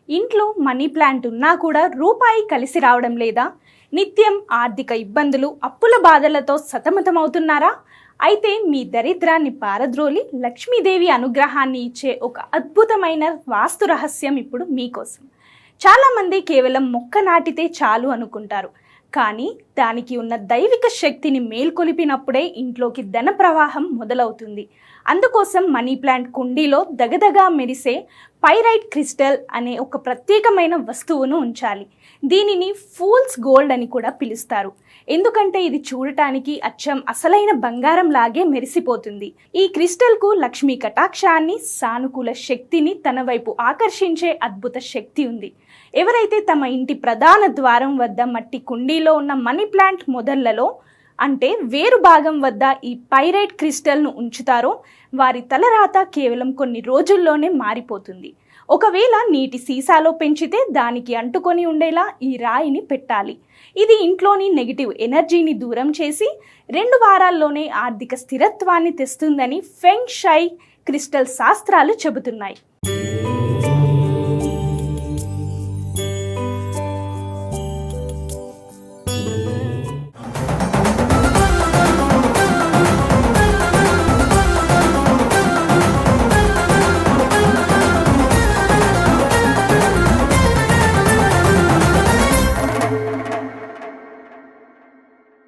ఇంట్లో money plant ఉన్నా కూడా రూపాయి కలిసి రావడం లేదా? నిత్యం ఆర్థిక ఇబ్బందులు, అప్పుల బాధలతో సతమతమవుతున్నారా? అయితే మీ దరిద్రాన్ని పారద్రోలి లక్ష్మీదేవి అనుగ్రహాన్ని ఇచ్చే ఒక అద్భుతమైన వాస్తు రహస్యం ఇప్పుడు మీకోసం. చాలామంది కేవలం మొక్క నాటితే చాలు అనుకుంటారు, కానీ దానికి ఉన్న దైవిక శక్తిని మేల్కొలిపినప్పుడే ఇంట్లోకి ధన ప్రవాహం మొదలవుతుంది. అందుకోసం మనీ ప్లాంట్ కుండీలో దగదగా మెరిసే పైరైట్ క్రిస్టల్ అనే ఒక ప్రత్యేకమైన వస్తువును ఉంచాలి. దీనిని ఫూల్స్ గోల్డ్ అని కూడా పిలుస్తారు, ఎందుకంటే ఇది చూడటానికి అచ్చం అసలైన బంగారం లాగే మెరిసిపోతుంది. ఈ క్రిస్టల్కు లక్ష్మీ కటాక్షాన్ని, సానుకూల శక్తిని తన వైపు ఆకర్షించే అద్భుత శక్తి ఉంది. ఎవరైతే తమ ఇంటి ప్రధాన ద్వారం వద్ద మట్టి కుండీలో ఉన్న మనీ ప్లాంట్ మొదళ్లలో అంటే వేరు భాగం వద్ద ఈ పైరైట్ క్రిస్టల్ను ఉంచుతారో వారి తలరాత కేవలం కొన్ని రోజుల్లోనే మారిపోతుంది. ఒకవేళ నీటి సీసాలో పెంచితే దానికి అంటుకొని ఉండేలా ఈ రాయిని పెట్టాలి. ఇది ఇంట్లోని నెగిటివ్ ఎనర్జీని దూరం చేసి 2 వారాల్లోనే ఆర్థిక స్థిరత్వాన్ని తెస్తుందని ఫెంగ్ షై క్రిస్టల్ శాస్త్రాలు చెబుతున్నాయి.